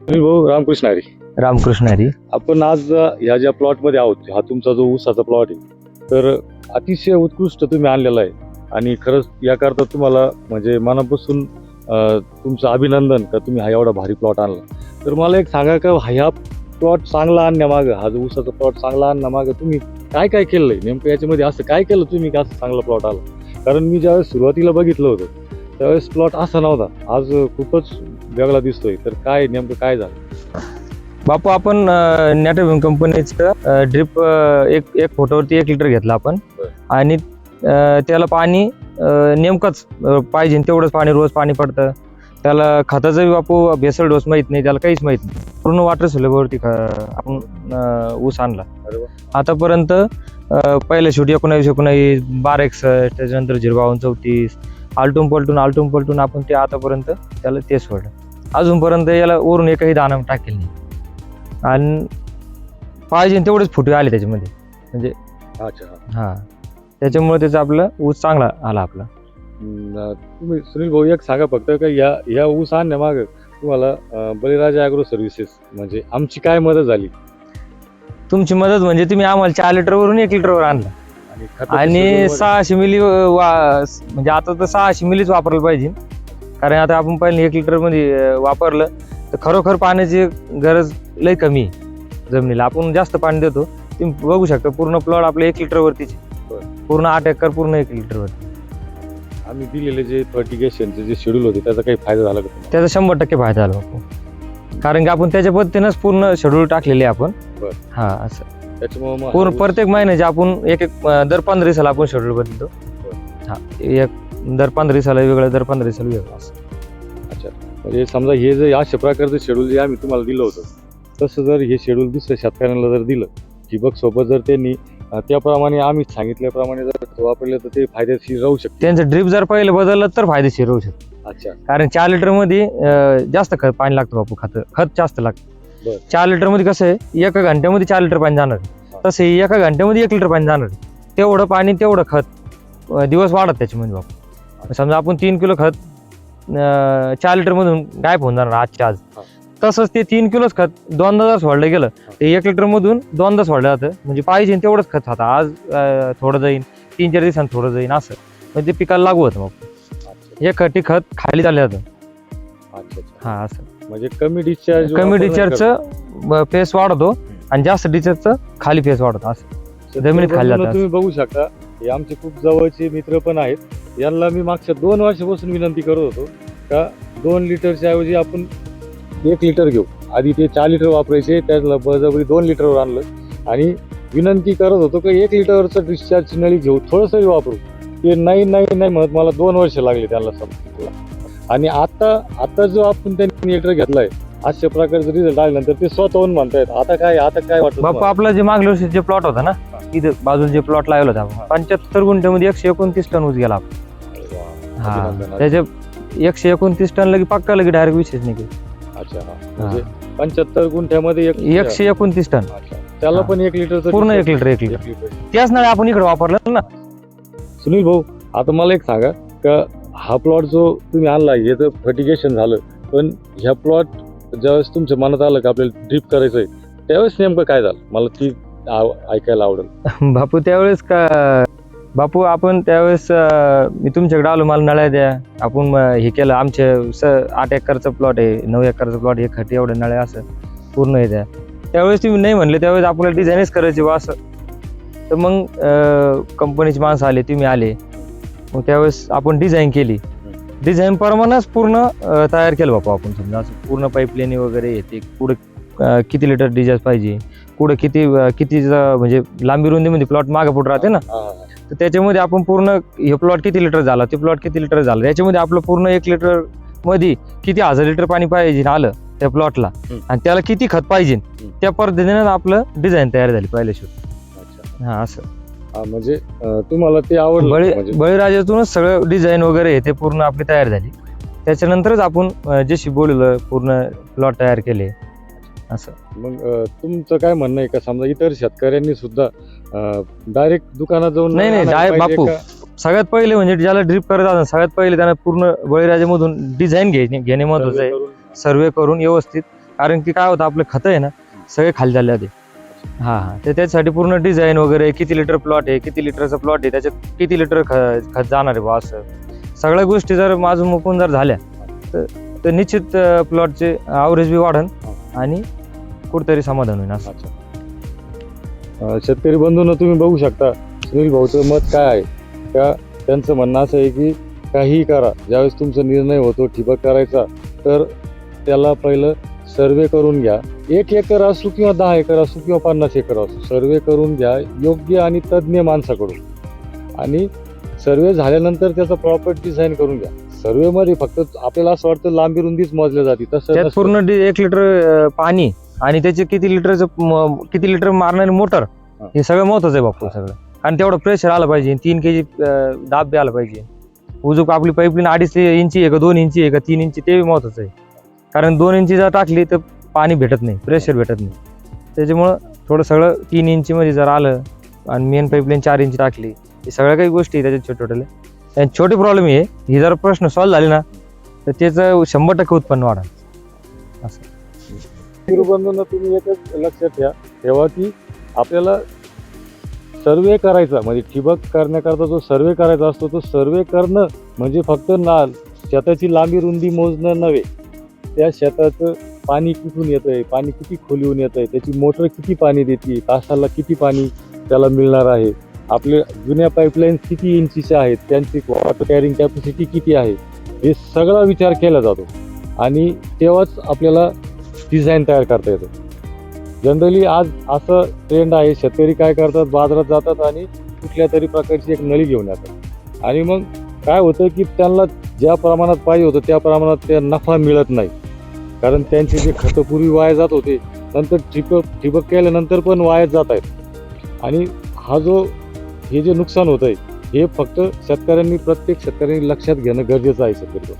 सुनील भाऊ, रामकृष्ण हरी. रामकृष्ण हरी. आपण आज ह्या ज्या प्लॉट मध्ये आहोत, हा तुमचा जो ऊसाचा प्लॉट आहे, तर अतिशय उत्कृष्ट तुम्ही आणलेला आहे आणि खरंच याकरता तुम्हाला म्हणजे मनापासून तुमचं अभिनंदन का तुम्ही हा एवढा भारी प्लॉट आणला. तर मला एक सांगा का ह्या प्लॉट चांगला आणण्यामागं, हा जो ऊसाचा प्लॉट चांगला आणण्यामागं तुम्ही काय काय केलंय नेमकं, याच्यामध्ये असं काय केलं तुम्ही का असं चांगला प्लॉट आला? कारण मी ज्यावेळेस सुरुवातीला बघितलं होतं त्यावेळेस प्लॉट असा नव्हता, आज खूपच वेगळा दिसतोय. तर काय नेमकं काय झालं? बापू, आपण नॅटोविंग कंपनीचं ड्रिप एक फोटोवरती 1 लिटर घेतला आपण आणि त्याला पाणी नेमकंच पाहिजे तेवढंच पाणी, रोज पाणी पडतं त्याला. खताचं बापू बेसल डोस माहीत नाही, त्याला काहीच माहीत नाही. पूर्ण वॉटर सोल्युबलवरती आपण ऊस आणला आतापर्यंत. पहिल्या शेवटी 19 1261, त्याच्यानंतर 05234 आलटून पलटून आपण ते आतापर्यंत त्याला ते सोडलं. अजूनपर्यंत याला वरून एकही दाणा टाकेल नाही आणि पाहिजे तेवढेच फुटवे आले त्याच्यामध्ये म्हणजे. हा, त्याच्यामुळे त्याचा आपला ऊस चांगला आला आपला. तुम्ही सुनील भाऊ एक सांगा फक्त का या ऊस आणण्यामागं तुम्हाला बळीराजा ॲग्रो सर्व्हिसेस म्हणजे आमची काय मदत झाली? तुमची मदत म्हणजे तुम्ही आम्हाला 4 लिटरवरून 1 लिटरवर आणला आणि 600 मिली म्हणजे आता तर 600 मिलीच वापरलं पाहिजे. कारण आता आपण पहिले 1 लिटर मध्ये वापरलं तर खरोखर पाण्याची गरज लय कमी आहे जमिनीला. आपण जास्त पाणी देतो. तुम्ही बघू शकता पूर्ण प्लॉट आपलं 1 लिटर वरतीच, पूर्ण 8 एकर पूर्ण 1 लिटर वरती. आम्ही दिलेले जे फर्टिगेशनचे जे शेड्यूल होते त्याचा काही फायदा झाला का? त्याचा 100% फायदा झाला बापू. कारण की आपण त्याच्या पद्धतीनंच पूर्ण शेड्यूल टाकलेले आपण. हा, असं त्याच्यामुळे पूर्ण प्रत्येक महिन्याचे आपण एक दर 15 दिवसाला आपण शेड्यूल बदलतो. हा, एक दर 15 दिवसाला वेगळं, दर 15 दिवसाला वेगळं असं. अच्छा, म्हणजे समजा हे जे अशा प्रकारचं शेड्यूल जे आम्ही तुम्हाला दिलं होतं तसं जर हे शेड्यूल दुसऱ्या शेतकऱ्यांना जर दिलं, ठिबक सोबत जर त्यांनी त्याप्रमाणे आम्ही सांगितल्याप्रमाणे जर वापरले तर ते फायदेशीर राहू शकते. त्यांचं ड्रिप जर पहिले बदललं तर फायदेशीर राहू शकतं. अच्छा, कारण 4 लिटर मध्ये जास्त पाणी लागतं बापू. खत जास्त लागतं. 4 लिटर मध्ये कसं आहे, 1 घंट्यामध्ये 4 लिटर पाणी जाणार. तसे 1 घंट्यामध्ये 1 लिटर पाणी जाणार. तेवढं पाणी तेवढं खत दिवस वाढत त्याच्यामध्ये बापू. समजा आपण 3 किलो खत 4 लिटर मधून गायब होऊन जाणार आजच्या आज. तसंच ते 3 किलोच खत 2दा जर सोडलं गेलं ते 1 लिटर मधून 2दा सोडलं जातं. म्हणजे पाहिजे तेवढंच खत आता आज थोडं जाईन, 3-4 दिवसांनी थोडं जाईन, असं म्हणजे ते पिकाला लागू होतं. मग हे खत खाली चाललं जातं. हा, असं म्हणजे कमी डिस्चार्जचं फेस वाढतो आणि जास्त डिस्चार्जचं खाली फेस वाढतो. असं जमिनीत खाली जातं. तुम्ही बघू शकता हे आमचे खूप जवळचे मित्र पण आहेत. यांना मी मागच्या 2 वर्षापासून विनंती करत होतो का 2 लिटरच्या ऐवजी आपण 1 लिटर घेऊ. आधी ते 4 लिटर वापरायचे, त्याला बळजबरी 2 लिटरवर आणलं आणि विनंती करत होतो की 1 लिटरचं डिस्चार्ज नळी घेऊ, थोडंसं वापरू. ते नाही म्हणत मला 2 वर्ष लागले त्यांना समजायला. आणि आता जो आपण त्यांनी लिटर घेतलाय अशा प्रकारचा रिझल्ट आल्यानंतर ते स्वतःहून म्हणतायत आता काय वाटतं बापू? आपला जे मागल्या वर्षी जे प्लॉट होता ना, इथं बाजूला जे प्लॉट लावला होता 75 गुंठ्यामध्ये 129 टन ऊस गेला. हा, त्याच्या 129 टन लगे पक्का लगे डायरेक्ट विशेष नाही. अच्छा, म्हणजे 75 गुंठ्यामध्ये 129 टन. त्याला पण 1 लिटर पूर्ण 1 लिटर. त्याच नळ्या आपण इकडे वापरलं ना. सुनील भाऊ, आता मला एक सांगा का हा प्लॉट जो तुम्ही आणला हे तर फर्टिगेशन झालं, पण ह्या प्लॉट ज्यावेळेस तुमच्या मनात आलं का आपल्याला ड्रिप करायचंय त्यावेळेस नेमकं काय झालं? मला ती ऐकायला आवडेल. बापू आपण त्यावेळेस मी तुमच्याकडे आलो, मला नळ्या द्या. आपण हे केलं. आमचे 8 एकरचा प्लॉट आहे, 9 एकरचा प्लॉट, 1 खट एवढ्या नळ्या असं पूर्ण आहे द्या. त्यावेळेस तुम्ही नाही म्हणले, त्यावेळेस आपल्याला डिझाईनच करायचे बा असं. तर मग कंपनीची माणसं आले, तुम्ही आले, मग त्यावेळेस आपण डिझाईन केली. डिझाईन प्रमाणेच पूर्ण तयार केलं बापू आपण. समजा असं पूर्ण पाईपलाईन वगैरे येते, पुढे किती लिटर डिझाईन पाहिजे, पुढे किती म्हणजे लांबी रुंदीमध्ये प्लॉट मागे पुढे राहते ना, तर त्याच्यामध्ये आपण पूर्ण हे प्लॉट किती लिटर झाला, ते प्लॉट किती लिटर झाला, याच्यामध्ये आपलं पूर्ण 1 लिटर मध्ये किती 1000 लिटर पाणी पाहिजे आलं त्या प्लॉटला आणि त्याला किती खत पाहिजे, त्या पद्धतीने आपलं डिझाईन तयार झाली पहिल्या शेवटी. हा, असं म्हणजे तुम्हाला ते आवडलं. बळीराजातूनच सगळं डिझाईन वगैरे ते पूर्ण आपली तयार झाली. त्याच्यानंतरच आपण जशी बोललं पूर्ण प्लॉट तयार केले असं. मग तुमचं काय म्हणणं आहे का समजा इतर शेतकऱ्यांनी सुद्धा डायरेक्ट दुकानात जाऊन? नाही बापू, सगळ्यात पहिले म्हणजे ज्याला ड्रिप करत असतात सगळ्यात पहिले त्यांना पूर्ण बळीराजामधून डिझाईन घेणे महत्वाचं आहे. सर्वे करून व्यवस्थित कारण की काय होतं आपलं खतं आहे ना सगळे खाली झाले होते. तर त्याच्यासाठी पूर्ण डिझाईन वगैरे किती लिटर प्लॉट आहे, किती लिटरचा प्लॉट आहे, त्याच्यात किती लिटर खत जाणार आहे बा, असं सगळ्या गोष्टी जर माझून मुकून जर झाल्या तर निश्चित प्लॉटचे ॲव्हरेज बी वाढन आणि कुठेतरी समाधान होईल असं. शेतकरी बंधूंनो तुम्ही बघू शकता सुनील भाऊचं मत काय आहे का. त्यांचं म्हणणं असं आहे की काहीही करा, ज्यावेळेस तुमचा निर्णय होतो ठिबक करायचा तर त्याला पहिलं सर्वे करून घ्या. 1 एकर असो किंवा 10 एकर असो किंवा 50 एकर असो, सर्वे करून घ्या योग्य आणि तज्ज्ञ माणसाकडून. आणि सर्वे झाल्यानंतर त्याचा प्रॉपर डिझाईन करून घ्या. सर्वेमध्ये फक्त आपल्याला असं वाटतं लांबी रुंदीच मोजल्या जाते, तसं त्यात नसतं. पूर्ण 1 लिटर पाणी आणि त्याचे किती लिटर मारणारी मोटर हे सगळं महत्वाचं आहे बापू सगळं. आणि तेवढं प्रेशर आलं पाहिजे, 3 kg दाब बी आला पाहिजे. उजूक आपली पाईपलाईन 2.5 इंची आहे का 2 इंची आहे का 3 इंची ते महत्वाचं आहे. कारण 2 इंची जर टाकली तर पाणी भेटत नाही, प्रेशर भेटत नाही. त्याच्यामुळं थोडं सगळं 3 इंचीमध्ये जर आलं आणि मेन पाईपलाईन 4 इंची टाकली, हे सगळ्या काही गोष्टी त्याच्यात छोटे आणि छोटे प्रॉब्लेम आहे. ही जर प्रश्न सॉल्व्ह झाले ना तर त्याचं 100% उत्पन्न वाढेल असं. बंधूंना तुम्ही एकच लक्षात ठेवा की आपल्याला सर्वे करायचा म्हणजे ठिबक करण्याकरता जो सर्वे करायचा असतो तो सर्वे करणं म्हणजे फक्त शेताची लांबी रुंदी मोजणं नव्हे, त्या शेताचं पाणी कुठून येतंय, पाणी किती खोलीहून येतंय, त्याची मोटर किती पाणी देते, तासाला किती पाणी त्याला मिळणार आहे, आपले जुन्या पाईपलाईन किती इंचीच्या आहेत, त्यांची वॉटर कॅरिंग कॅपॅसिटी किती आहे, हे सगळा विचार केला जातो आणि तेव्हाच आपल्याला डिझाईन तयार करता येतं. जनरली आज असं ट्रेंड आहे, शेतकरी काय करतात बाजारात जातात आणि कुठल्या तरी प्रकारची एक नळी घेऊन येतात आणि मग काय होतं की त्यांना ज्या प्रमाणात पाहिजे होतं त्या प्रमाणात त्या नफा मिळत नाही. कारण त्यांचे जे खतं पूर्वी वाया जात होते नंतर ठिबक केल्यानंतर पण वाया जात आहेत. आणि हे जे नुकसान होत आहे हे फक्त प्रत्येक शेतकऱ्यांनी लक्षात घेणं गरजेचं आहे शेतकरी.